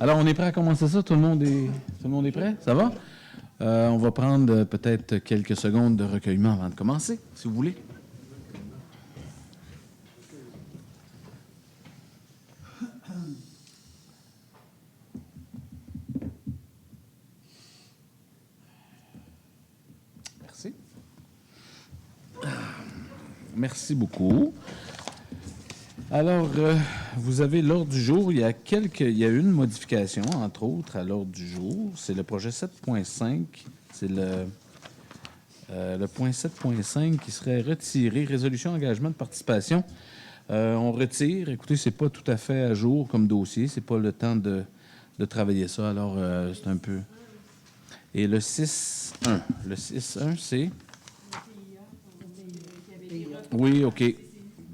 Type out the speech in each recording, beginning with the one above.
Alors, on est prêt à commencer ça? Tout le monde est prêt? Ça va? On va prendre peut-être quelques secondes de recueillement avant de commencer, si vous voulez. Merci. Merci beaucoup. Alors, vous avez l'ordre du jour. Il y a une modification, entre autres, à l'ordre du jour. C'est le projet 7.5. C'est le point 7.5 qui serait retiré. Résolution engagement de participation. On retire. Écoutez, c'est pas tout à fait à jour comme dossier. C'est pas le temps de travailler ça. Alors, c'est un peu... Et le 6.1. Le 6.1, c'est... Oui, OK.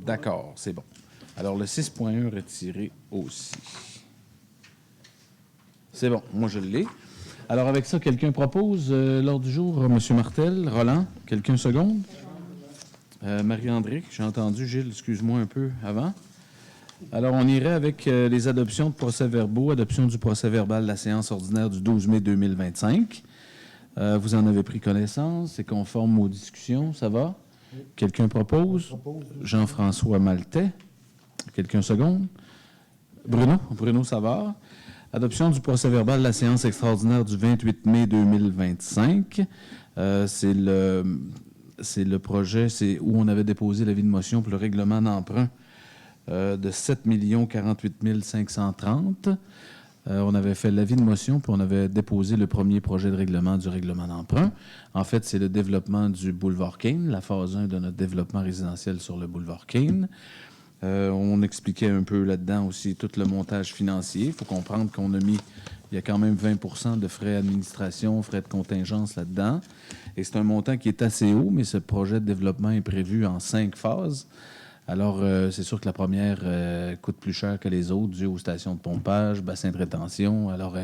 D'accord, c'est bon. Alors, le 6.1 retiré aussi. C'est bon, moi je l'ai. Alors, avec ça, quelqu'un propose l'ordre du jour? M. Martel, Roland, quelqu'un seconde? Marie-André, j'ai entendu. Gilles, excuse-moi un peu avant. Alors, on irait avec les adoptions de procès-verbaux. Adoption du procès-verbal de la séance ordinaire du 12 mai 2025. Vous en avez pris connaissance. C'est conforme aux discussions. Ça va? Quelqu'un propose? Jean-François Maltais. Quelqu'un seconde? Bruno Savard. Adoption du procès-verbal de la séance extraordinaire du 28 mai 2025. C'est le projet où on avait déposé l'avis de motion pour le règlement d'emprunt de 7 48 530. On avait fait l'avis de motion, puis on avait déposé le premier projet de règlement du règlement d'emprunt. En fait, c'est le développement du boulevard Kane, la phase 1 de notre développement résidentiel sur le boulevard Kane. On expliquait un peu là-dedans aussi tout le montage financier. Il faut comprendre qu'on a mis, il y a quand même 20 de frais d'administration, frais de contingence là-dedans. Et c'est un montant qui est assez haut, mais ce projet de développement est prévu en 5 phases. Alors, c'est sûr que la première coûte plus cher que les autres, dû aux stations de pompage, bassins de rétention. Alors,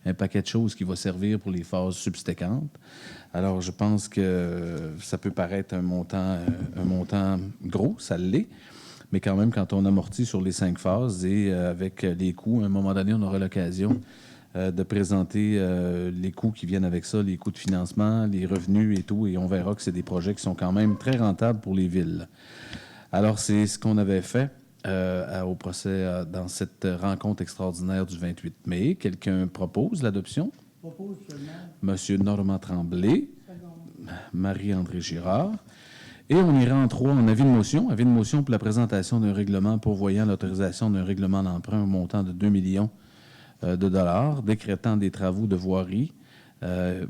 un paquet de choses qui va servir pour les phases subséquentes. Alors, je pense que ça peut paraître un montant gros, ça l'est. Mais quand même, quand on amortit sur les 5 phases et avec les coûts, à un moment donné, on aura l'occasion de présenter les coûts qui viennent avec ça, les coûts de financement, les revenus et tout. Et on verra que c'est des projets qui sont quand même très rentables pour les villes. Alors, c'est ce qu'on avait fait au procès dans cette rencontre extraordinaire du 28 mai. Quelqu'un propose l'adoption? Propose seulement. Monsieur Normand Tremblay. Marie-André Girard. Et on ira en 3 en avis de motion. Avis de motion pour la présentation d'un règlement pourvoyant l'autorisation d'un règlement d'emprunt au montant de 2 millions de dollars, décrétant des travaux de voirie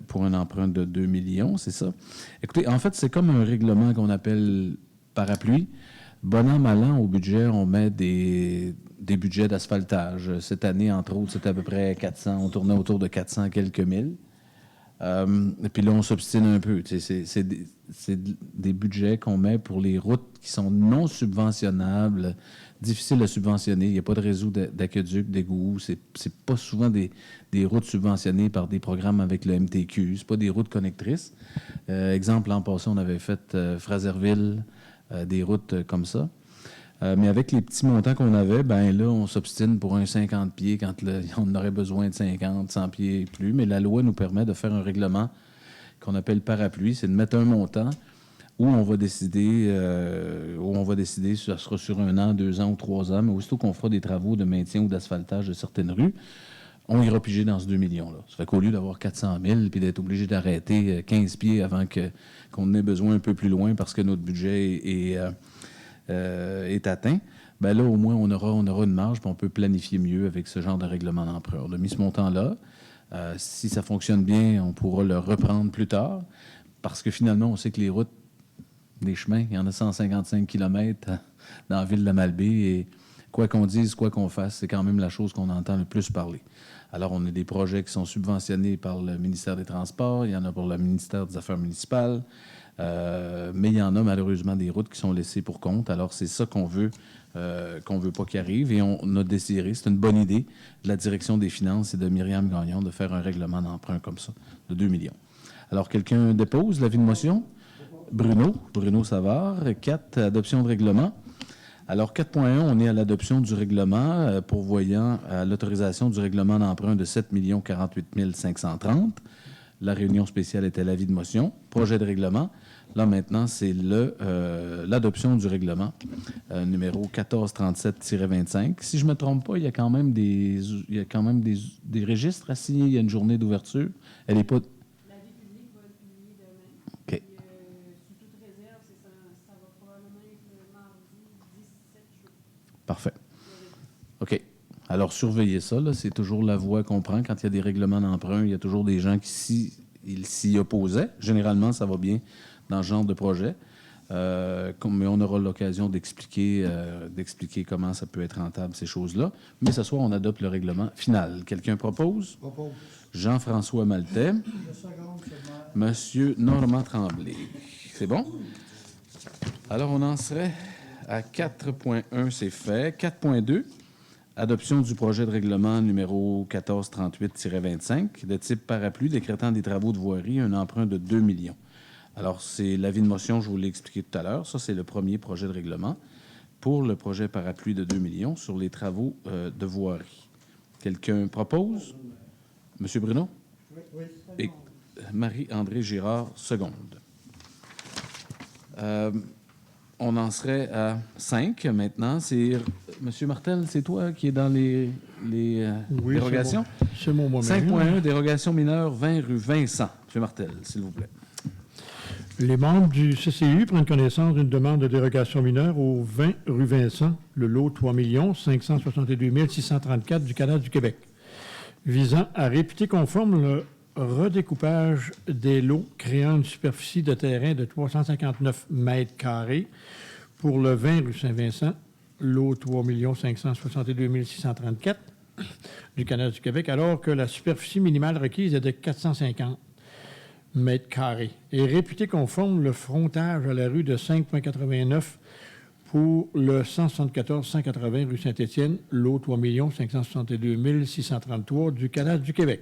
pour un emprunt de 2 millions, c'est ça. Écoutez, en fait, c'est comme un règlement qu'on appelle parapluie. Bon an, mal an, au budget, on met des budgets d'asphaltage. Cette année, entre autres, c'était à peu près 400, on tournait autour de 400 quelques mille. Et puis là, on s'obstine un peu. C'est des budgets qu'on met pour les routes qui sont non subventionnables, difficiles à subventionner. Il n'y a pas de réseau d'aqueduc, d'égouts. C'est pas souvent des routes subventionnées par des programmes avec le MTQ. C'est pas des routes connectrices. Exemple, l'an passé, on avait fait Fraserville, des routes comme ça. Mais avec les petits montants qu'on avait, ben là, on s'obstine pour un 50 pieds quand on aurait besoin de 50, 100 pieds et plus. Mais la loi nous permet de faire un règlement qu'on appelle parapluie. C'est de mettre un montant où on va décider, ça sera sur 1 an, 2 ans ou 3 ans, mais aussitôt qu'on fera des travaux de maintien ou d'asphaltage de certaines rues, on ira piger dans ce 2 millions-là. Ça fait qu'au lieu d'avoir 400 000 puis d'être obligé d'arrêter 15 pieds avant qu'on ait besoin un peu plus loin parce que notre budget est atteint, bien là, au moins, on aura une marge puis on peut planifier mieux avec ce genre de règlement d'emprunt. On a mis ce montant-là. Si ça fonctionne bien, on pourra le reprendre plus tard parce que finalement, on sait que les routes, les chemins, il y en a 155 km dans la ville de la Malbaie et quoi qu'on dise, quoi qu'on fasse, c'est quand même la chose qu'on entend le plus parler. Alors, on a des projets qui sont subventionnés par le ministère des Transports, il y en a pour le ministère des Affaires municipales, mais il y en a malheureusement des routes qui sont laissées pour compte. Alors, c'est ça qu'on veut pas qu'il arrive et on a décidé, c'est une bonne idée de la direction des finances et de Myriam Gagnon de faire un règlement d'emprunt comme ça, de 2 millions. Alors, quelqu'un dépose l'avis de motion? Bruno Savard. 4, adoption de règlement. Alors, 4.1, on est à l'adoption du règlement pourvoyant à l'autorisation du règlement d'emprunt de 7 048 530. La réunion spéciale était l'avis de motion. Projet de règlement. Là, maintenant, c'est l'adoption du règlement numéro 1437-25. Si je ne me trompe pas, il y a quand même des registres à signer. Il y a une journée d'ouverture. Elle n'est pas... L'avis public va être publié demain. OK. Puis, sous toute réserve, ça va probablement être le mardi 17 juin. Parfait. OK. Alors, surveillez ça. Là. C'est toujours la voie qu'on prend. Quand il y a des règlements d'emprunt, il y a toujours des gens qui s'y opposaient. Généralement, ça va bien dans ce genre de projet. Mais on aura l'occasion d'expliquer comment ça peut être rentable, ces choses-là. Mais ce soir, on adopte le règlement final. Quelqu'un propose? Propose. Jean-François Maltais. Monsieur Normand Tremblay. C'est bon? Alors, on en serait à 4.1, c'est fait. 4.2, adoption du projet de règlement numéro 1438-25 de type parapluie décrétant des travaux de voirie, un emprunt de 2 millions. Alors, c'est l'avis de motion, je vous l'ai expliqué tout à l'heure. Ça, c'est le premier projet de règlement pour le projet parapluie de 2 millions sur les travaux de voirie. Quelqu'un propose? Monsieur Bruno? Oui. Et Marie-André Girard, seconde. On en serait à 5 maintenant. C'est Monsieur Martel, c'est toi qui es dans les Oui, dérogations? C'est moi-même. 5.1, dérogation mineure 20 rue Vincent. Monsieur Martel, s'il vous plaît. Les membres du CCU prennent connaissance d'une demande de dérogation mineure au 20 rue Vincent, le lot 3 562 634 du Canada du Québec, visant à réputer conforme le redécoupage des lots créant une superficie de terrain de 359 mètres carrés pour le 20 rue Saint-Vincent, lot 3 562 634 du Canada du Québec, alors que la superficie minimale requise est de 450 mètres carrés, et réputé conforme le frontage à la rue de 5,89 pour le 174-180 rue Saint-Étienne, lot 3 562 633 du Canada du Québec.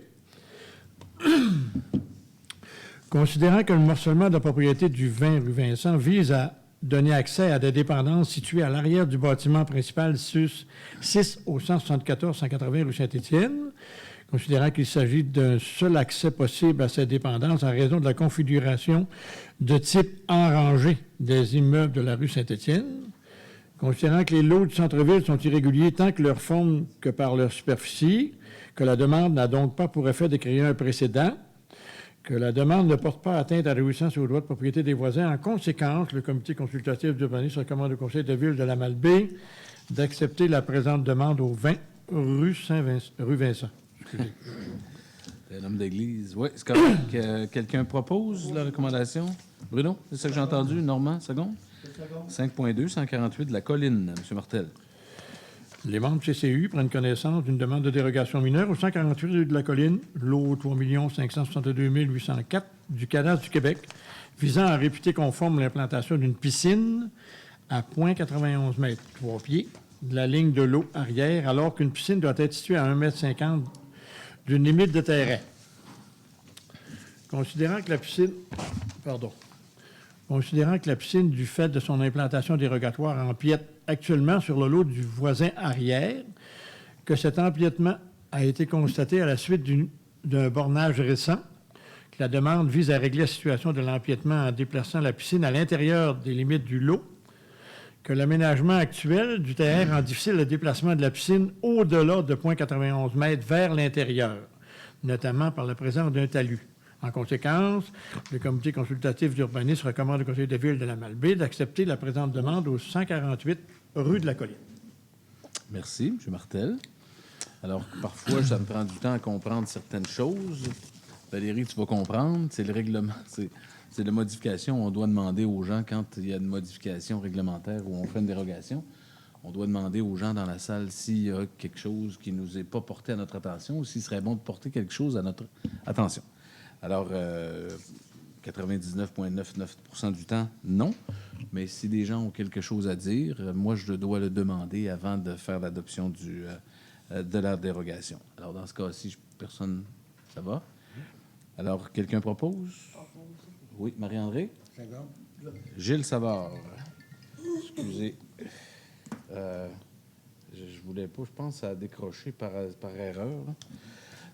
Considérant que le morcellement de propriété du 20 rue Vincent vise à donner accès à des dépendances situées à l'arrière du bâtiment principal 6 au 174-180 rue Saint-Étienne, considérant qu'il s'agit d'un seul accès possible à ces dépendances en raison de la configuration de type enrangé des immeubles de la rue Saint-Étienne, considérant que les lots du centre-ville sont irréguliers tant que leur forme que par leur superficie, que la demande n'a donc pas pour effet de créer un précédent, que la demande ne porte pas atteinte à la jouissance ou aux droits de propriété des voisins. En conséquence, le comité consultatif d'urbanisme recommande au conseil de ville de la Malbaie d'accepter la présente demande au 20 rue Vincent. C'est un homme d'église. Oui, c'est correct. Quelqu'un propose la recommandation? Bruno, c'est ça que j'ai entendu? Normand, seconde? 5.2, 148 de la Colline, M. Martel. Les membres du CCU prennent connaissance d'une demande de dérogation mineure au 148 rue de la Colline, lot 3 562 804 du Canada du Québec, visant à réputer conforme l'implantation d'une piscine à 0,91 m 3 pieds de la ligne de l'eau arrière, alors qu'une piscine doit être située à 1,50 m d'une limite de terrain. Considérant que la piscine, du fait de son implantation dérogatoire, empiète actuellement sur le lot du voisin arrière, que cet empiètement a été constaté à la suite d'un bornage récend, que la demande vise à régler la situation de l'empiètement en déplaçant la piscine à l'intérieur des limites du lot, que l'aménagement actuel du terrain rend difficile le déplacement de la piscine au-delà de 0,91 m vers l'intérieur, notamment par la présence d'un talus. En conséquence, le comité consultatif d'urbanisme recommande au conseil de ville de la Malbaie d'accepter la présente demande au 148 rue de la Colline. Merci, M. Martel. Alors, parfois, ça me prend du temps à comprendre certaines choses. Valérie, tu vas comprendre. C'est le règlement, c'est la modification. On doit demander aux gens, quand il y a une modification réglementaire ou on fait une dérogation, on doit demander aux gens dans la salle s'il y a quelque chose qui ne nous est pas porté à notre attention ou s'il serait bon de porter quelque chose à notre attention. Alors, 99,99% du temps, non. Mais si des gens ont quelque chose à dire, moi, je dois le demander avant de faire l'adoption de la dérogation. Alors, dans ce cas-ci, personne... Ça va? Alors, quelqu'un propose? Oui, Marie-André? Gilles Savard. Excusez. Je voulais pas, je pense, à décrocher par erreur.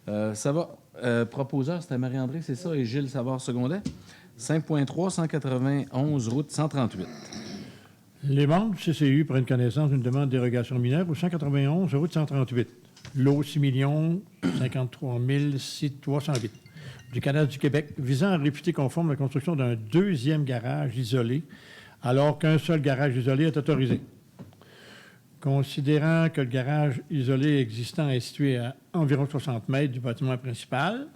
Là. Ça va. Proposeur, c'était Marie-André, c'est ça, et Gilles Savard secondait. 5.3, 191 route 138. Les membres du CCU prennent connaissance d'une demande de dérogation mineure au 191 route 138, lot 6 53 308 du Canada du Québec, visant à réputer conforme la construction d'un deuxième garage isolé, alors qu'un seul garage isolé est autorisé. Considérant que le garage isolé existant est situé à environ 60 mètres du bâtiment principal,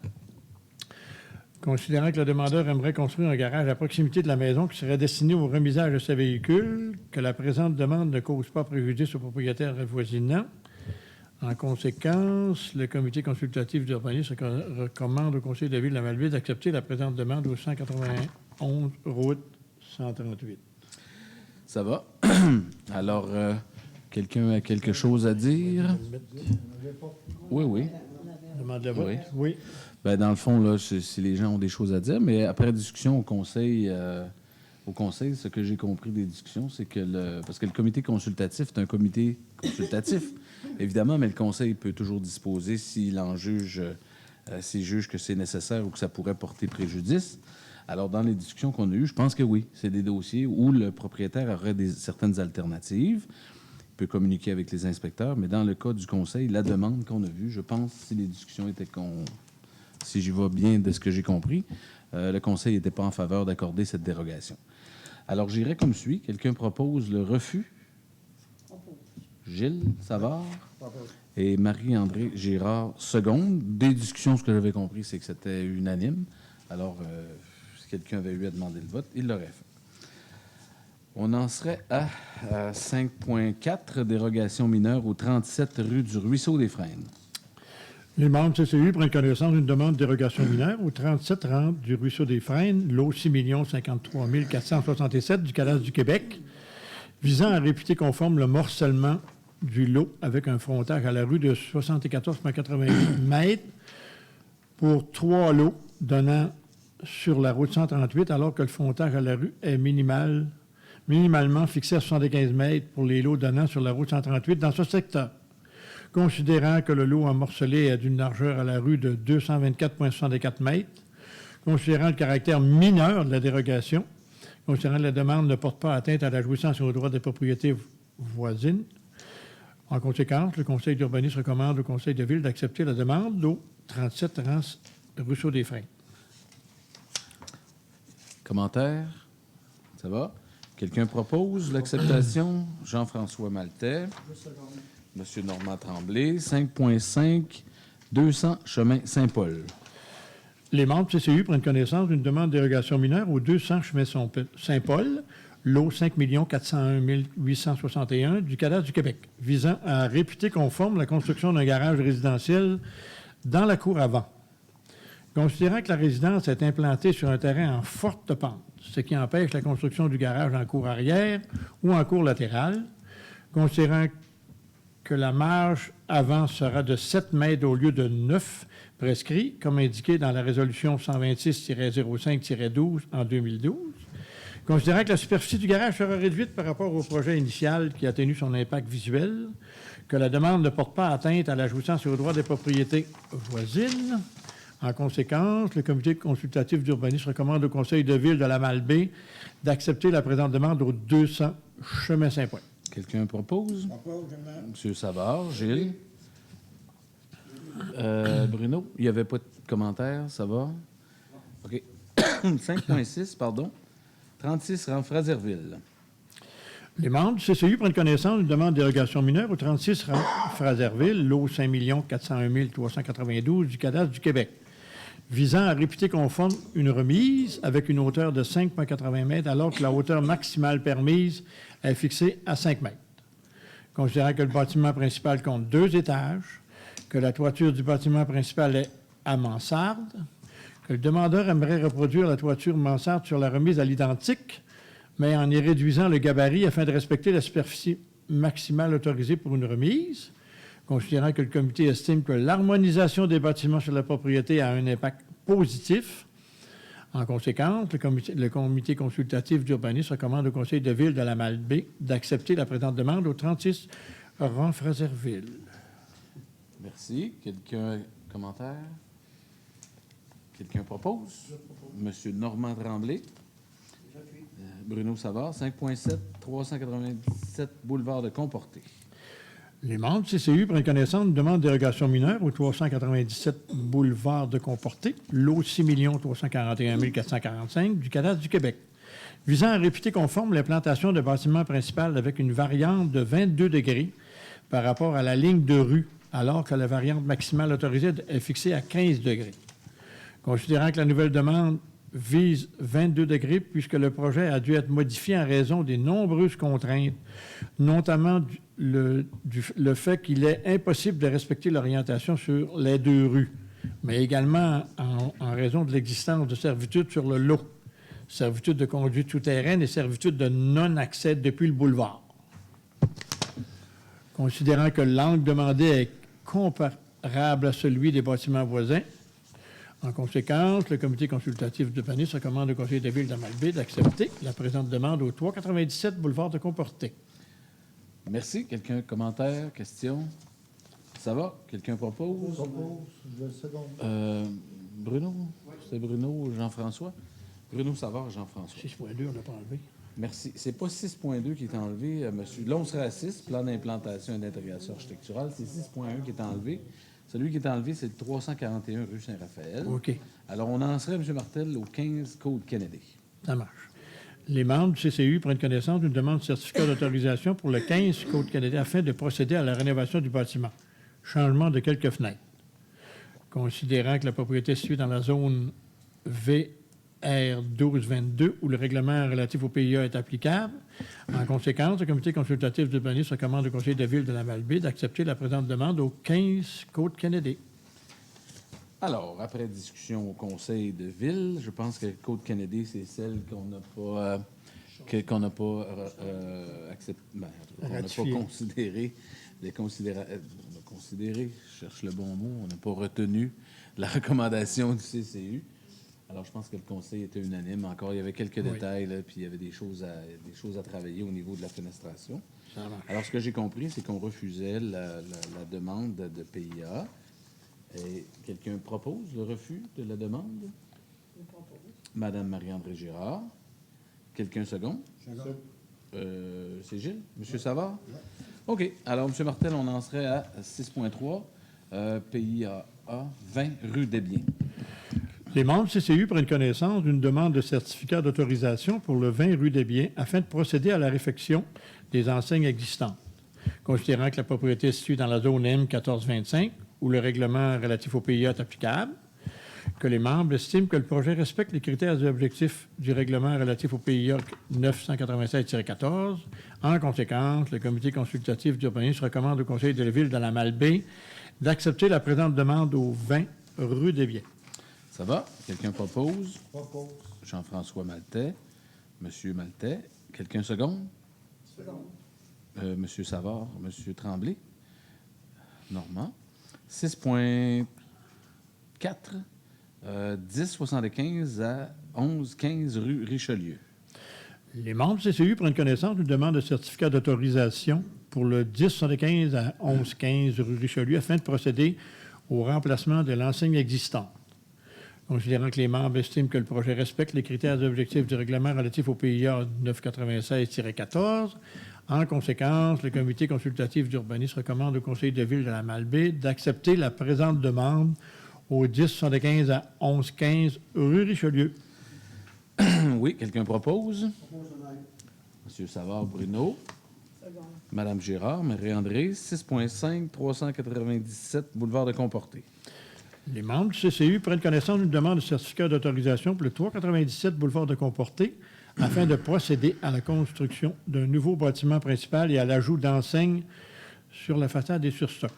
considérant que le demandeur aimerait construire un garage à proximité de la maison qui serait destiné au remisage de ses véhicules, que la présente demande ne cause pas préjudice aux propriétaires avoisinants. En conséquence, le comité consultatif d'urbanisme recommande au conseil de ville de la Malbaie d'accepter la présente demande au 191 route 138. Ça va. Alors, quelqu'un a quelque chose à dire? Oui. Demande de vote? Oui. Oui. Bien, dans le fond, là, si les gens ont des choses à dire, mais après discussion au conseil, ce que j'ai compris des discussions, c'est que parce que le comité consultatif est un comité consultatif, évidemment, mais le conseil peut toujours disposer s'il en juge, s'il juge que c'est nécessaire ou que ça pourrait porter préjudice. Alors, dans les discussions qu'on a eues, je pense que oui, c'est des dossiers où le propriétaire aurait certaines alternatives. Il peut communiquer avec les inspecteurs, mais dans le cas du conseil, la demande qu'on a vue, je pense, si les discussions étaient si j'y vais bien de ce que j'ai compris, le conseil n'était pas en faveur d'accorder cette dérogation. Alors, j'irai comme suit. Quelqu'un propose le refus? Gilles Savard et Marie-André Girard seconde. Des discussions, ce que j'avais compris, c'est que c'était unanime. Alors, si quelqu'un avait eu à demander le vote, il l'aurait fait. On en serait à 5.4, dérogation mineure au 37 rue du Ruisseau des Frênes. Les membres du CCU prennent connaissance d'une demande de dérogation mineure au 37 rang du Ruisseau des Frênes, lot 6 53 467 du Canada du Québec, visant à réputer conforme le morcellement du lot avec un frontage à la rue de 74,88 mètres pour 3 lots donnant sur la route 138, alors que le frontage à la rue est minimalement fixé à 75 mètres pour les lots donnant sur la route 138 dans ce secteur. Considérant que le lot amorcelé est d'une largeur à la rue de 224,64 mètres, considérant le caractère mineur de la dérogation, considérant que la demande ne porte pas atteinte à la jouissance et aux droits des propriétés voisines, en conséquence, le conseil d'urbanisme recommande au conseil de ville d'accepter la demande au 37 rang Ruisseau des Frênes. Commentaire? Ça va? Quelqu'un propose l'acceptation? Jean-François Maltais. Monsieur Normand Tremblay. 5.5, 200 chemin Saint-Paul. Les membres du CCU prennent connaissance d'une demande de dérogation mineure au 200 chemin Saint-Paul, lot 5 401 861 du Canada du Québec, visant à réputer conforme la construction d'un garage résidentiel dans la cour avant. Considérant que la résidence est implantée sur un terrain en forte pente, ce qui empêche la construction du garage en cour arrière ou en cour latérale, considérant que la marge avant sera de 7 mètres au lieu de 9 prescrits, comme indiqué dans la résolution 126-05-12 en 2012. Considérant que la superficie du garage sera réduite par rapport au projet initial qui atténue son impact visuel, que la demande ne porte pas atteinte à la jouissance et aux droits des propriétés voisines. En conséquence, le comité consultatif d'urbanisme recommande au conseil de ville de la Malbaie d'accepter la présente demande au 200 chemin Saint-Paul. Quelqu'un propose? Monsieur Savard, Gilles. Bruno, il n'y avait pas de commentaire, ça va? OK. 5.6, pardon. 36 rang Fraserville. Les membres du CCU prennent connaissance d'une demande de dérogation mineure au 36 rang Fraserville, lot 5 401 392 du cadastre du Québec, visant à réputer conforme une remise avec une hauteur de 5,80 mètres, alors que la hauteur maximale permise est fixée à 5 mètres. Considérant que le bâtiment principal compte 2 étages, que la toiture du bâtiment principal est à mansarde, que le demandeur aimerait reproduire la toiture mansarde sur la remise à l'identique, mais en y réduisant le gabarit afin de respecter la superficie maximale autorisée pour une remise, considérant que le comité estime que l'harmonisation des bâtiments sur la propriété a un impact positif, En conséquence, le comité consultatif d'urbanisme recommande au conseil de ville de la Malbaie d'accepter la présente demande au 36 rang Fraserville. Merci. Quelqu'un commentaire? Quelqu'un propose? Monsieur Normand Tremblay. Bruno Savard, 5.7, 397 boulevard de Comporté. Les membres du CCU prennent connaissance d'une demande de dérogation mineure au 397 boulevard de Comporté, lot 6 341 445 du cadastre du Québec, visant à réputer conforme l'implantation de bâtiments principaux avec une variante de 22 degrés par rapport à la ligne de rue, alors que la variante maximale autorisée est fixée à 15 degrés. Considérant que la nouvelle demande vise 22 degrés, puisque le projet a dû être modifié en raison des nombreuses contraintes, notamment le fait qu'il est impossible de respecter l'orientation sur les deux rues, mais également en raison de l'existence de servitudes sur le lot, servitude de conduite souterraine et servitude de non-accès depuis le boulevard. Considérant que l'angle demandé est comparable à celui des bâtiments voisins, en conséquence, le comité consultatif d'urbanisme recommande au conseil de ville de Malbaie d'accepter la présente demande au 397 boulevard de Comporté. Merci. Quelqu'un commentaire, question? Ça va? Quelqu'un propose? Je le second. Bruno? C'est Bruno ou Jean-François? Bruno Savard, Jean-François. 6.2, on n'a pas enlevé. Merci. C'est pas 6.2 qui est enlevé, monsieur. Là, on serait à 6, plan d'implantation et d'intégration architecturale. C'est 6.1 qui est enlevé. Celui qui est enlevé, c'est le 341 rue Saint-Raphaël. OK. Alors, on en serait, M. Martel, au 15 Côte Kennedy. Ça marche. Les membres du CCU prennent connaissance d'une demande de certificat d'autorisation pour le 15 Côte-Kennedy afin de procéder à la rénovation du bâtiment. Changement de quelques fenêtres. Considérant que la propriété est située dans la zone VR 1222 où le règlement relatif au PIA est applicable, en conséquence, le comité consultatif d'urbanisme recommande au conseil de ville de la Malbaie d'accepter la présente demande au 15 Côte-Kennedy. Alors, après discussion au conseil de ville, je pense que Côte-Kennedy, c'est celle qu'on n'a pas, accepté, qu'on n'a pas considéré. On a considéré, je cherche le bon mot, on n'a pas retenu la recommandation du CCU. Alors, je pense que le conseil était unanime. Encore, il y avait quelques détails, là, puis il y avait des choses à travailler au niveau de la fenestration. Alors, ce que j'ai compris, c'est qu'on refusait la demande de PIA. Et quelqu'un propose le refus de la demande? Je propose. Madame Marie-André Girard. Quelqu'un second? C'est Gilles? Monsieur Savard? OK. Alors, M. Martel, on en serait à 6.3, PIA 20 rue des Biens. Les membres du CCU prennent connaissance d'une demande de certificat d'autorisation pour le 20 rue des Biens afin de procéder à la réfection des enseignes existantes. Considérant que la propriété est située dans la zone M1425, où le règlement relatif au PIA est applicable, que les membres estiment que le projet respecte les critères et objectifs du règlement relatif au PIA 987-14. En conséquence, le comité consultatif d'urbanisme recommande au conseil de la ville de la Malbaie d'accepter la présente demande au 20 rue des Biens. Ça va? Quelqu'un propose? Propose. Jean-François Maltais. Monsieur Maltais. Quelqu'un seconde? Second. Monsieur Savard. Monsieur Tremblay. Normand. 6.4. 1075 à 1115 rue Richelieu. Les membres du CCU prennent connaissance d'une demande de certificat d'autorisation pour le 1075 à 1115 rue Richelieu afin de procéder au remplacement de l'enseigne existante. Considérant que les membres estiment que le projet respecte les critères et objectifs du règlement relatif au PIA 996-14, en conséquence, le comité consultatif d'urbanisme recommande au conseil de ville de la Malbaie d'accepter la présente demande au 1075 à 1115 rue Richelieu. Oui, quelqu'un propose? Monsieur Savard Bruno. Second. Madame Girard, Marie-André, 6.5, 397 boulevard de Comporté. Les membres du CCU prennent connaissance d'une demande de certificat d'autorisation pour le 397 boulevard de Comporté afin de procéder à la construction d'un nouveau bâtiment principal et à l'ajout d'enseignes sur la façade et sur socle.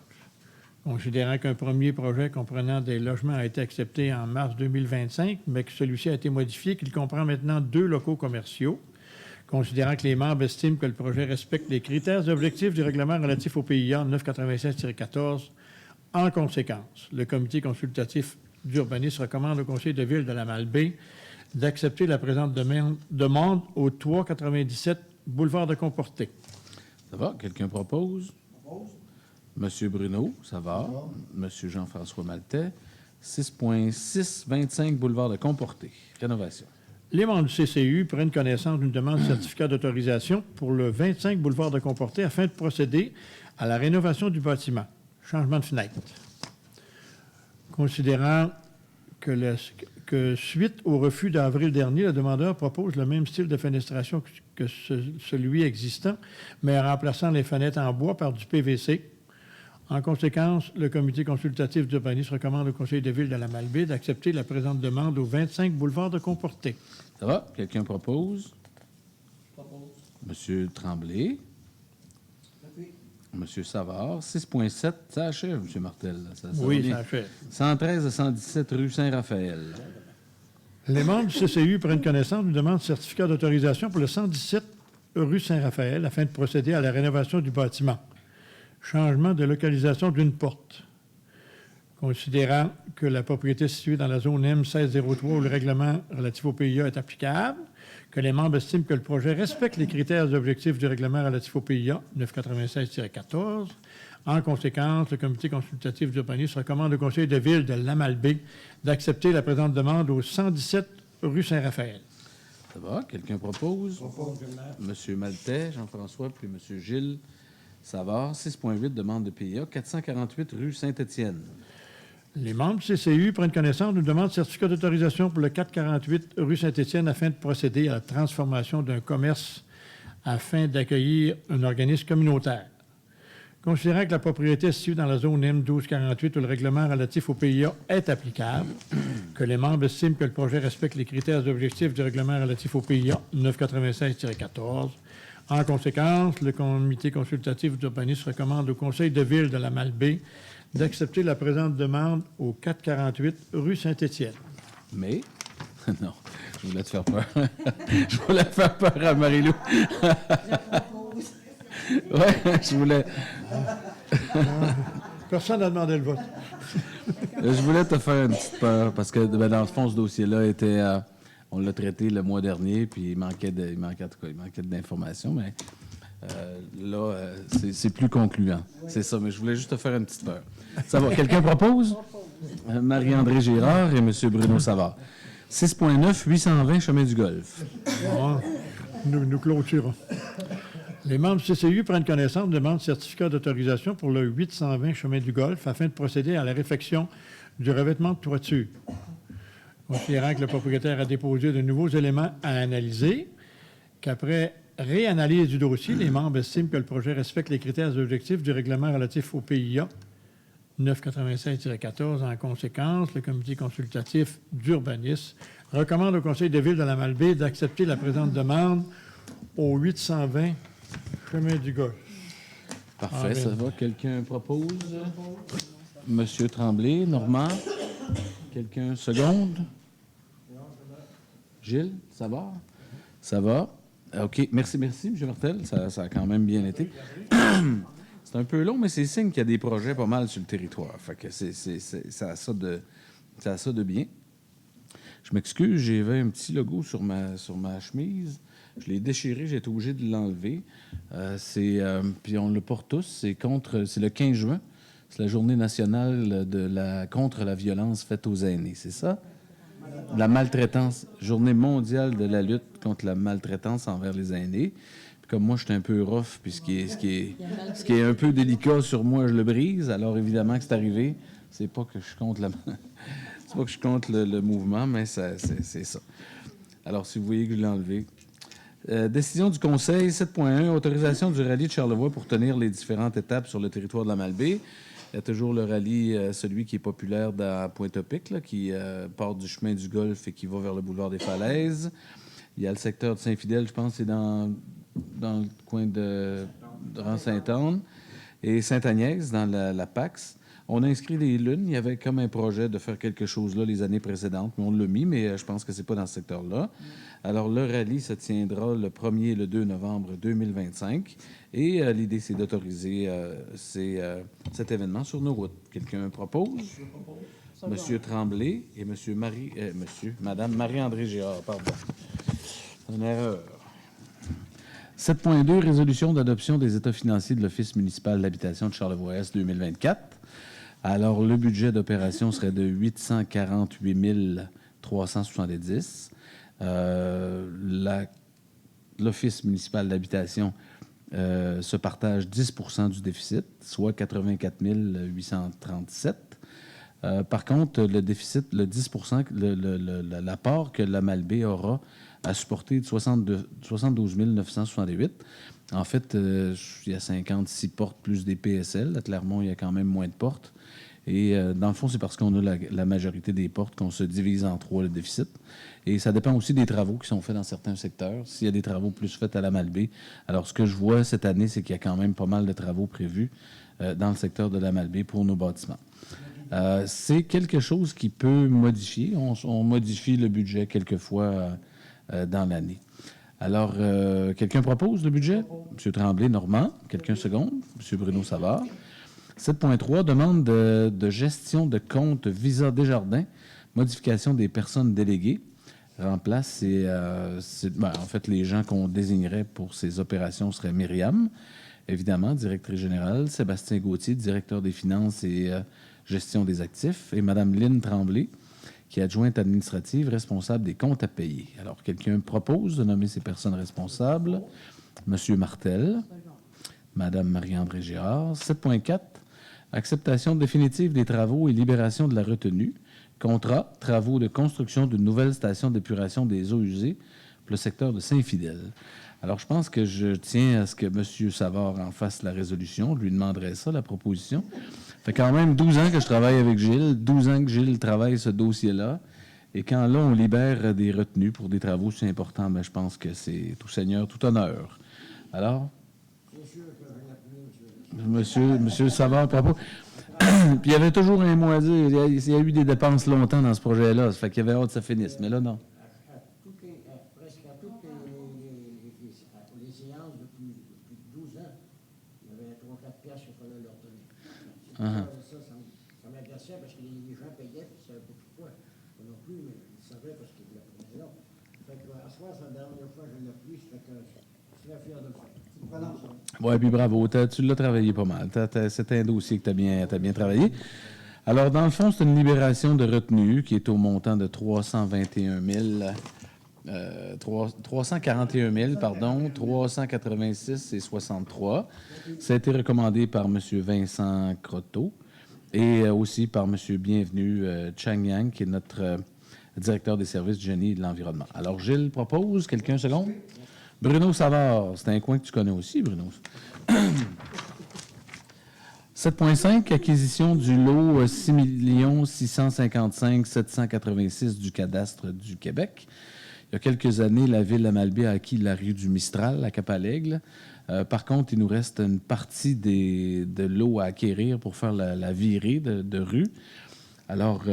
Considérant qu'un premier projet comprenant des logements a été accepté en mars 2025, mais que celui-ci a été modifié, qu'il comprend maintenant 2 locaux commerciaux, considérant que les membres estiment que le projet respecte les critères et objectifs du règlement relatif au PIA 996-14, en conséquence, le comité consultatif d'urbanisme recommande au conseil de ville de la Malbaie d'accepter la présente demande au 397 boulevard de Comporté. Ça va? Quelqu'un propose? Monsieur Bruno, ça va. Monsieur Jean-François Maltais, 6.625 boulevard de Comporté. Rénovation. Les membres du CCU prennent connaissance d'une demande de certificat d'autorisation pour le 25 boulevard de Comporté afin de procéder à la rénovation du bâtiment. Changement de fenêtre. Considérant que suite au refus d'avril dernier, le demandeur propose le même style de fenestration que celui existant, mais en remplaçant les fenêtres en bois par du PVC. En conséquence, le comité consultatif d'urbanisme recommande au conseil de ville de la Malbaie d'accepter la présente demande au 25 boulevard de Comporté. Ça va? Quelqu'un propose? Monsieur Tremblay. Monsieur Savard, 6.7, ça achève, Monsieur Martel. Ça Oui, ça achève. 113 à 117 rue Saint-Raphaël. Les membres du CCU prennent connaissance d'une demande de certificat d'autorisation pour le 117 rue Saint-Raphaël afin de procéder à la rénovation du bâtiment. Changement de localisation d'une porte. Considérant que la propriété est située dans la zone M1603 où le règlement relatif au PIA est applicable, que les membres estiment que le projet respecte les critères et objectifs du règlement relatif au PIA 996-14. En conséquence, le comité consultatif d'urbanisme recommande au conseil de ville de la Malbaie d'accepter la présente demande au 117 rue Saint-Raphaël. Ça va? Quelqu'un propose? Monsieur Maltais, Jean-François, puis Monsieur Gilles Savard, 6.8, demande de PIA, 448 rue Saint-Étienne. Les membres du CCU prennent connaissance d'une demande de certificat d'autorisation pour le 448 rue Saint-Étienne afin de procéder à la transformation d'un commerce afin d'accueillir un organisme communautaire. Considérant que la propriété est située dans la zone M1248 où le règlement relatif au PIA est applicable, que les membres estiment que le projet respecte les critères et objectifs du règlement relatif au PIA 996-14, en conséquence, le comité consultatif d'urbanisme recommande au conseil de ville de la Malbaie d'accepter la présente demande au 448 rue Saint-Étienne. Mais, non, je voulais te faire peur. Je voulais faire peur à Marie-Lou. Oui, je voulais... Personne n'a demandé le vote. Je voulais te faire une petite peur parce que dans le fond, ce dossier-là était... on l'a traité le mois dernier, puis il manquait d'informations, mais là, c'est plus concluant. C'est ça, mais je voulais juste te faire une petite peur. Ça va. Quelqu'un propose? Marie-André Girard et M. Bruno Savard. 6.9, 820, chemin du Golfe. Bon, nous clôturons. Les membres du CCU prennent connaissance de demande de certificat d'autorisation pour le 820 chemin du Golfe afin de procéder à la réfection du revêtement de toiture. Considérant que le propriétaire a déposé de nouveaux éléments à analyser, qu'après réanalyse du dossier, les membres estiment que le projet respecte les critères et objectifs du règlement relatif au PIA 996-14. En conséquence, le comité consultatif d'urbanisme recommande au conseil de ville de la Malbaie d'accepter la présente demande au 820 chemin du Golfe. Parfait, ça va. Quelqu'un propose? Monsieur Tremblay, Normand? Quelqu'un seconde? Gilles, ça va? Ça va? OK. Merci, M. Martel. Ça a quand même bien été. C'est un peu long, mais c'est signe qu'il y a des projets pas mal sur le territoire. Fait que ça a ça de bien. Je m'excuse, j'avais un petit logo sur ma chemise. Je l'ai déchiré, j'ai été obligé de l'enlever. Puis on le porte tous. C'est le 15 juin. C'est la journée nationale contre la violence faite aux aînés, c'est ça? La maltraitance. Journée mondiale de la lutte contre la maltraitance envers les aînés. Puis comme moi, je suis un peu rough, puis ce qui est un peu délicat sur moi, je le brise. Alors évidemment que c'est arrivé. C'est pas que je suis contre c'est pas que je suis contre le mouvement, mais c'est ça. Alors si vous voyez que je l'ai enlevé. Décision du Conseil 7.1, autorisation du rallye de Charlevoix pour tenir les différentes étapes sur le territoire de la Malbaie. Il y a toujours le rallye, celui qui est populaire à Pointe-au-Pic, là, qui part du chemin du Golfe et qui va vers le boulevard des Falaises. Il y a le secteur de Saint-Fidèle, je pense, c'est dans le coin de Rang-Sainte-Anne. Et Sainte-Agnès, dans la PAX. On a inscrit les lunes. Il y avait comme un projet de faire quelque chose là les années précédentes, mais on l'a mis, mais je pense que c'est pas dans ce secteur-là. Alors, le rallye se tiendra le 1er et le 2 novembre 2025. Et l'idée, c'est d'autoriser cet événement sur nos routes. Quelqu'un propose? M. Tremblay et Mme Marie-André Girard, pardon. Une erreur. 7.2, résolution d'adoption des états financiers de l'Office municipal d'habitation de Charlevoix-Est 2024. Alors, le budget d'opération serait de 848 370. L'Office municipal d'habitation se partage 10 % du déficit, soit 84 837. Par contre, le déficit, le 10 % l'apport que la Malbaie aura à supporter de 72 968. En fait, il y a 56 portes plus des PSL. À Clermont, il y a quand même moins de portes. Et dans le fond, c'est parce qu'on a la majorité des portes qu'on se divise en 3 le déficit. Et ça dépend aussi des travaux qui sont faits dans certains secteurs. S'il y a des travaux plus faits à la Malbaie, alors ce que je vois cette année, c'est qu'il y a quand même pas mal de travaux prévus dans le secteur de la Malbaie pour nos bâtiments. C'est quelque chose qui peut modifier. On modifie le budget quelquefois dans l'année. Alors, quelqu'un propose le budget? M. Tremblay, Normand. Quelqu'un seconde? M. Bruno Savard. 7.3, demande de gestion de compte Visa Desjardins, modification des personnes déléguées. Remplace, en fait, les gens qu'on désignerait pour ces opérations seraient Myriam, évidemment, directrice générale, Sébastien Gauthier, directeur des finances et gestion des actifs, et Mme Lynne Tremblay, qui est adjointe administrative responsable des comptes à payer. Alors, quelqu'un propose de nommer ces personnes responsables? M. Martel, Mme Marie-André Girard. 7.4, acceptation définitive des travaux et libération de la retenue. Contrat, travaux de construction d'une nouvelle station d'épuration des eaux usées pour le secteur de Saint-Fidèle. Alors, je pense que je tiens à ce que M. Savard en fasse la résolution. Je lui demanderai ça, la proposition. Ça fait quand même 12 ans que je travaille avec Gilles, 12 ans que Gilles travaille ce dossier-là. Et quand là, on libère des retenues pour des travaux si importants, je pense que c'est tout seigneur, tout honneur. Alors? Monsieur Savard, propos. Puis il y avait toujours un mot à dire. Il y a eu des dépenses longtemps dans ce projet-là. Ça fait qu'il y avait hâte que ça finisse. Mais là, non. Presque à toutes les séances depuis 12 ans, il y avait 3-4 piastres qu'il fallait leur donner. Ça m'agaçait parce que les gens payaient et ils ne savaient pas pourquoi. Moi non plus, mais ils savaient parce qu'ils voulaient pas. Non. Fait que, à ce moment, c'est la dernière fois que je l'ai pris, ça fait que je suis très fier de le faire. Oui, puis bravo. Tu l'as travaillé pas mal. C'est un dossier que tu as bien travaillé. Alors, dans le fond, c'est une libération de retenue qui est au montant de 341 386,63. Ça a été recommandé par M. Vincent Croteau et aussi par M. Bienvenu Chang Yang, qui est notre directeur des services du génie et de l'environnement. Alors, Gilles propose. Quelqu'un seconde? Bruno Savard, c'est un coin que tu connais aussi, Bruno. 7.5, acquisition du lot 6 655 786 du cadastre du Québec. Il y a quelques années, la Ville de Malbaie a acquis la rue du Mistral, à Cap-à-l'Aigle. Par contre, il nous reste une partie de l'eau à acquérir pour faire la virée de rue. Alors,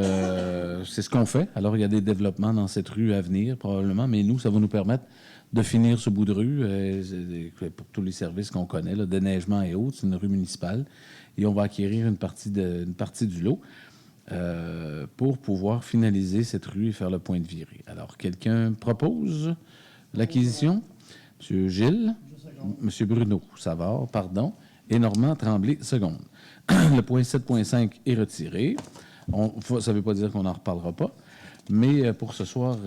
c'est ce qu'on fait. Alors, il y a des développements dans cette rue à venir, probablement, mais nous, ça va nous permettre de finir ce bout de rue pour tous les services qu'on connaît, là, déneigement et autres. C'est une rue municipale. Et on va acquérir une partie du lot pour pouvoir finaliser cette rue et faire le point de virée. Alors, quelqu'un propose l'acquisition? M. Gilles? M. Bruno Savard, pardon. Et Normand Tremblay, seconde. Le point 7.5 est retiré. Ça ne veut pas dire qu'on n'en reparlera pas. Mais pour ce soir,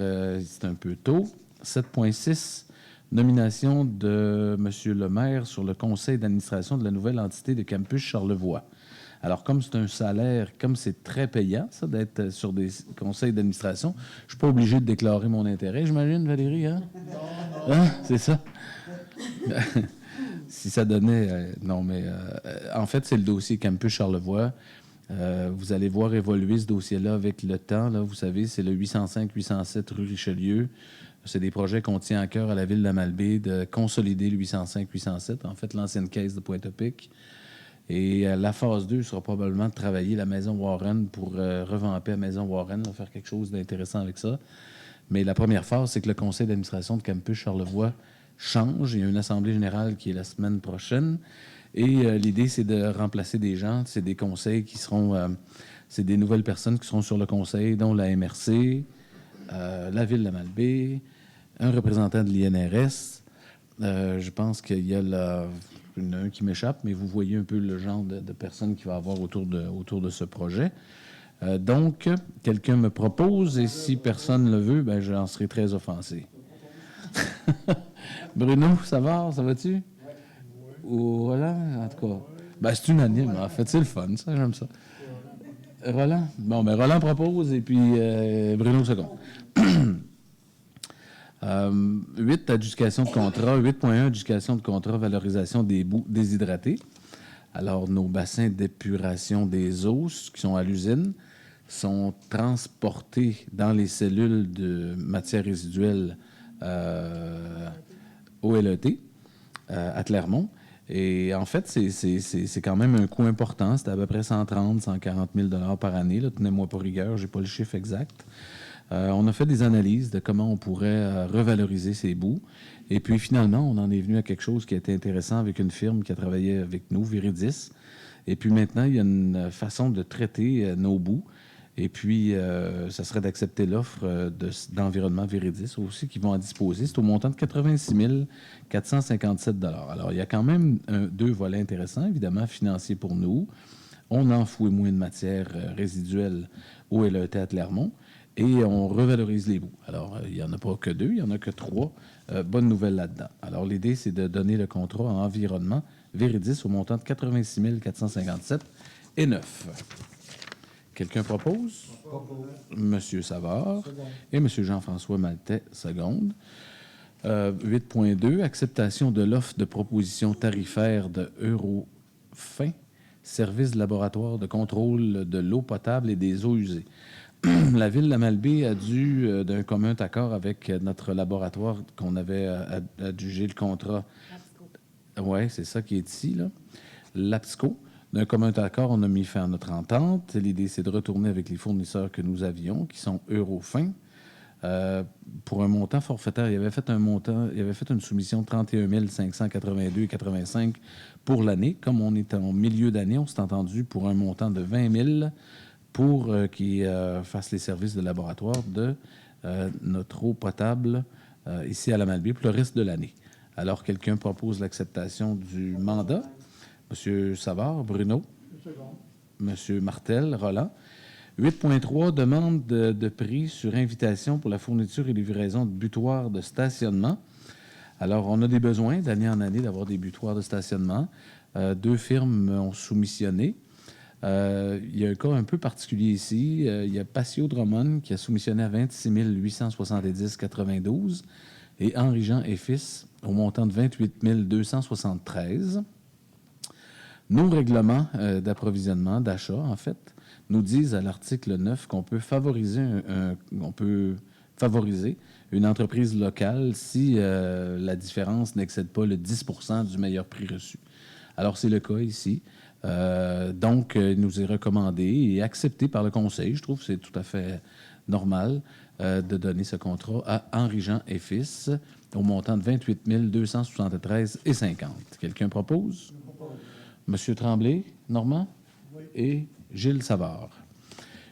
c'est un peu tôt. 7.6, nomination de M. le maire sur le conseil d'administration de la nouvelle entité de Campus Charlevoix. Alors, comme c'est un salaire, comme c'est très payant, ça, d'être sur des conseils d'administration, je ne suis pas obligé de déclarer mon intérêt, j'imagine, Valérie, hein? Non. Hein? C'est ça? Si ça donnait... en fait, c'est le dossier Campus Charlevoix. Vous allez voir évoluer ce dossier-là avec le temps. Là, vous savez, c'est le 805-807 rue Richelieu. C'est des projets qu'on tient à cœur à la Ville de la Malbaie de consolider le 805-807, en fait, l'ancienne caisse de Pointe-à-Pic. Et la phase 2 sera probablement de travailler la Maison Warren pour revamper la Maison Warren, faire quelque chose d'intéressant avec ça. Mais la première phase, c'est que le conseil d'administration de Campus Charlevoix change. Il y a une assemblée générale qui est la semaine prochaine. Et l'idée, c'est de remplacer des gens. C'est des conseils qui seront... c'est des nouvelles personnes qui seront sur le conseil, dont la MRC, la Ville de Malbaie, un représentant de l'INRS. Je pense qu'il y a un qui m'échappe, mais vous voyez un peu le genre de personnes qu'il va y avoir autour de ce projet. Donc, quelqu'un me propose, et si personne ne le veut, ben, j'en serai très offensé. Bruno, ça va-tu? Ou Roland, en tout cas. Ben, c'est unanime, en fait, c'est le fun, ça, j'aime ça. Roland? Bon, ben Roland propose, et puis Bruno second. 8, adjudication de contrat. 8.1, adjudication de contrat, valorisation des boues déshydratés. Alors, nos bassins d'épuration des eaux qui sont à l'usine sont transportés dans les cellules de matières résiduelles au LET à Clermont. Et en fait, c'est quand même un coût important. C'est à peu près 130 140 000 $ par année. Là. Tenez-moi pas rigueur, je n'ai pas le chiffre exact. On a fait des analyses de comment on pourrait revaloriser ces boues. Et puis, finalement, on en est venu à quelque chose qui a été intéressant avec une firme qui a travaillé avec nous, Viridis. Et puis, maintenant, il y a une façon de traiter nos boues. Et puis, ça serait d'accepter l'offre d'Environnement Viridis aussi, qui vont en disposer. C'est au montant de 86 457 $. Alors, il y a quand même deux volets intéressants, évidemment, financiers pour nous. On enfouit moins de matière résiduelle au LET à Clermont. Et on revalorise les boues. Alors, il n'y en a pas que 2, il n'y en a que 3 bonnes nouvelles là-dedans. Alors, l'idée, c'est de donner le contrat en environnement Viridis au montant de 86 457 et 9. Quelqu'un propose? Monsieur Savard et Monsieur Jean-François Maltais, seconde. 8.2, acceptation de l'offre de proposition tarifaire de Eurofin, service de laboratoire de contrôle de l'eau potable et des eaux usées. La Ville de la Malbaie a dû, d'un commun accord avec notre laboratoire qu'on avait adjugé le contrat. Oui, c'est ça qui est ici, là. L'APSCO. D'un commun accord, on a mis fin à notre entente. L'idée, c'est de retourner avec les fournisseurs que nous avions, qui sont Eurofin, pour un montant forfaitaire. Il avait fait une soumission de 31 582,85 pour l'année. Comme on est en milieu d'année, on s'est entendu pour un montant de 20 000 pour qu'ils fassent les services de laboratoire de notre eau potable ici à la Malbaie pour le reste de l'année. Alors, quelqu'un propose l'acceptation du mandat. Monsieur Savard, Bruno. Monsieur Martel, Roland. 8.3, demande de prix sur invitation pour la fourniture et livraison de butoirs de stationnement. Alors, on a des besoins d'année en année d'avoir des butoirs de stationnement. 2 firmes ont soumissionné. Il y a un cas un peu particulier ici. Il y a Patio Drummond qui a soumissionné à 26 870,92 et Henri-Jean et Fils au montant de 28 273. Nos règlements d'approvisionnement, d'achat, en fait, nous disent à l'article 9 qu'on peut favoriser une entreprise locale si la différence n'excède pas le 10 % du meilleur prix reçu. Alors, c'est le cas ici. Donc, il nous est recommandé et accepté par le Conseil. Je trouve que c'est tout à fait normal de donner ce contrat à Henri-Jean et Fils au montant de 28 273,50. Quelqu'un propose? Monsieur Tremblay, Normand? Oui. Et Gilles Savard.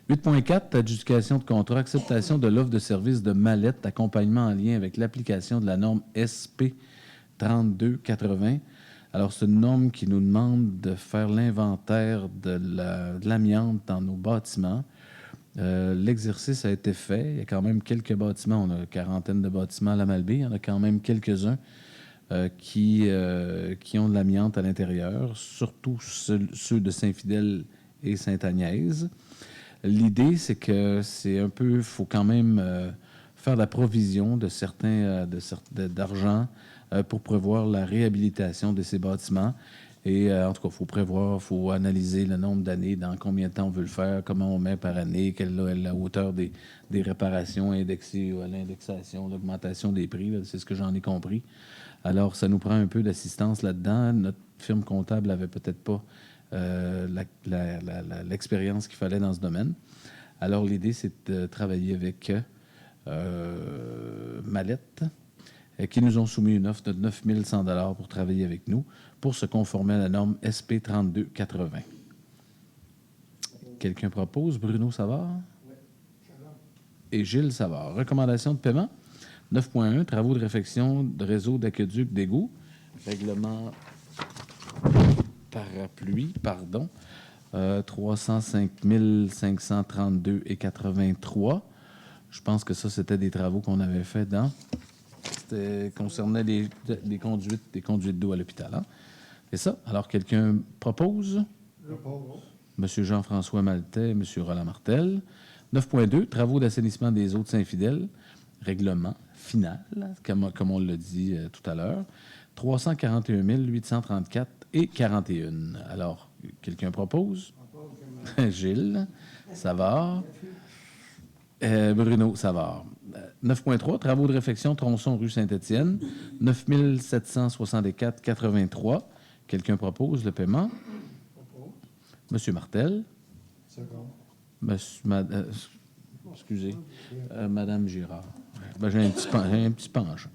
8.4, adjudication de contrat, acceptation de l'offre de service de mallette, accompagnement en lien avec l'application de la norme SP 3280. Alors, c'est une norme qui nous demande de faire l'inventaire de l'amiante dans nos bâtiments. L'exercice a été fait. Il y a quand même quelques bâtiments. On a une quarantaine de bâtiments à la Malbaie. Il y en a quand même quelques-uns qui ont de l'amiante à l'intérieur, surtout ceux de Saint-Fidèle et Sainte-Agnès. L'idée, c'est que faut quand même faire la provision de d'argent pour prévoir la réhabilitation de ces bâtiments. Et en tout cas, il faut analyser le nombre d'années, dans combien de temps on veut le faire, comment on met par année, quelle est la hauteur des réparations indexées à l'indexation, l'augmentation des prix. Là, c'est ce que j'en ai compris. Alors, ça nous prend un peu d'assistance là-dedans. Notre firme comptable n'avait peut-être pas l'expérience qu'il fallait dans ce domaine. Alors, l'idée, c'est de travailler avec Mallette, qui nous ont soumis une offre de 9 100 $ pour travailler avec nous, pour se conformer à la norme SP 3280. Quelqu'un propose? Bruno Savard? Et Gilles Savard. Recommandation de paiement. 9.1, travaux de réfection de réseau d'aqueduc d'égout. Règlement parapluie, pardon. 305 532,83. Je pense que ça, c'était des travaux qu'on avait faits dans... C'était concernait des conduites d'eau à l'hôpital. Hein? C'est ça. Alors, quelqu'un propose? Monsieur Jean-François Maltais, Monsieur Roland Martel. 9.2, travaux d'assainissement des eaux de Saint-Fidèle. Règlement final, comme on l'a dit tout à l'heure. 341 834 et 41. Alors, quelqu'un propose? Gilles Savard. Bruno Savard. 9.3, travaux de réfection tronçon rue Saint-Étienne. 9 764,83. Quelqu'un propose le paiement? Monsieur Martel. Excusez. Madame Girard. Ben, j'ai un petit penchant.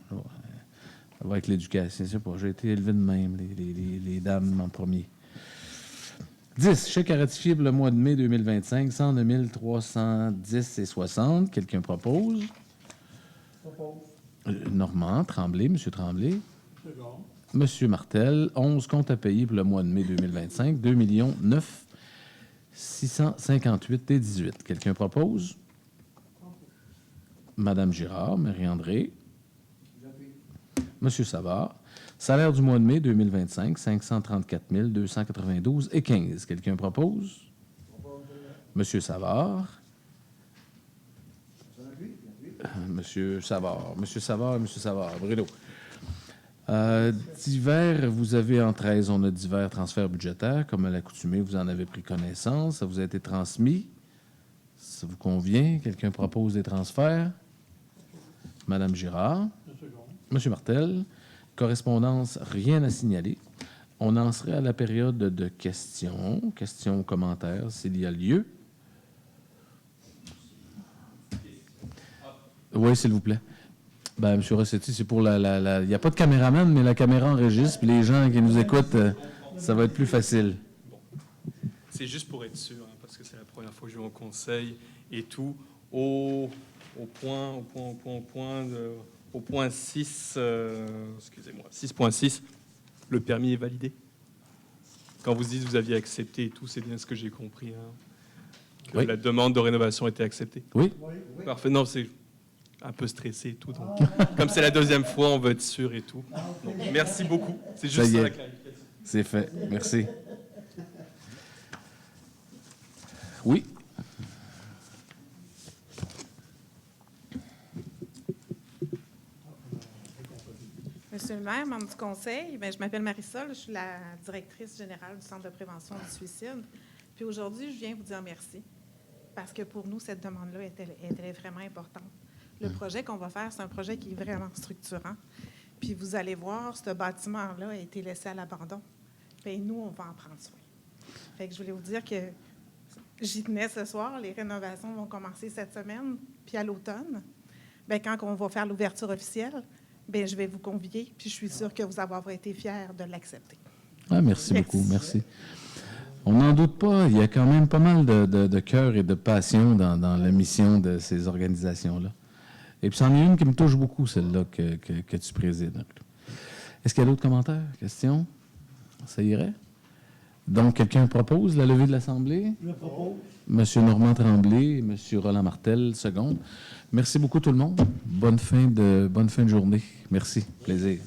Avec l'éducation, je sais pas. J'ai été élevé de même, les dames en premier. 10. Chèque à ratifier pour le mois de mai 2025, 109 310,60. Quelqu'un propose? Normand, Tremblay, Monsieur Tremblay. Monsieur Martel, 11 comptes à payer pour le mois de mai 2025, 2 9 658,18. Quelqu'un propose? Madame Girard, Marie-André. Monsieur Savard. Salaire du mois de mai 2025, 534 292,15. Quelqu'un propose? Monsieur Savard. Monsieur Savard. Bruno. Divers, vous avez en 13, on a divers transferts budgétaires. Comme à l'accoutumée, vous en avez pris connaissance. Ça vous a été transmis. Ça vous convient? Quelqu'un propose des transferts? Madame Girard. Monsieur Martel. Correspondance, rien à signaler. On en serait à la période de questions, commentaires, s'il y a lieu. Oui, s'il vous plaît. Ben, M. Rossetti, c'est pour il n'y a pas de caméraman, mais la caméra enregistre, puis les gens qui nous écoutent, ça va être plus facile. Bon. C'est juste pour être sûr, hein, parce que c'est la première fois que je vais au conseil et tout. Au point 6, excusez-moi, 6.6, le permis est validé. Quand vous dites que vous aviez accepté et tout, c'est bien ce que j'ai compris, hein, que la demande de rénovation était acceptée. Oui. Parfait. Non, c'est un peu stressé et tout. Donc, comme c'est la deuxième fois, on veut être sûr et tout. Donc, merci beaucoup. C'est juste ça la clarification. C'est fait. Merci. Oui. Monsieur le maire, membre du conseil, je m'appelle Marisol, je suis la directrice générale du Centre de prévention du suicide. Puis aujourd'hui, je viens vous dire merci parce que pour nous, cette demande-là était vraiment importante. Le projet qu'on va faire, c'est un projet qui est vraiment structurant. Puis vous allez voir, ce bâtiment-là a été laissé à l'abandon. Puis nous, on va en prendre soin. Fait que je voulais vous dire que j'y tenais ce soir. Les rénovations vont commencer cette semaine. Puis à l'automne, quand on va faire l'ouverture officielle, je vais vous convier, puis je suis sûre que vous avoir été fiers de l'accepter. Ah, merci beaucoup, merci. On n'en doute pas, il y a quand même pas mal de cœur et de passion dans la mission de ces organisations-là. Et puis, c'en est une qui me touche beaucoup, celle-là que tu présides. Est-ce qu'il y a d'autres commentaires, questions? Ça irait? Donc, quelqu'un propose la levée de l'Assemblée? Je propose. Monsieur Normand Tremblay, Monsieur Roland Martel, seconde. Merci beaucoup tout le monde. Bonne fin de journée. Merci. Plaisir.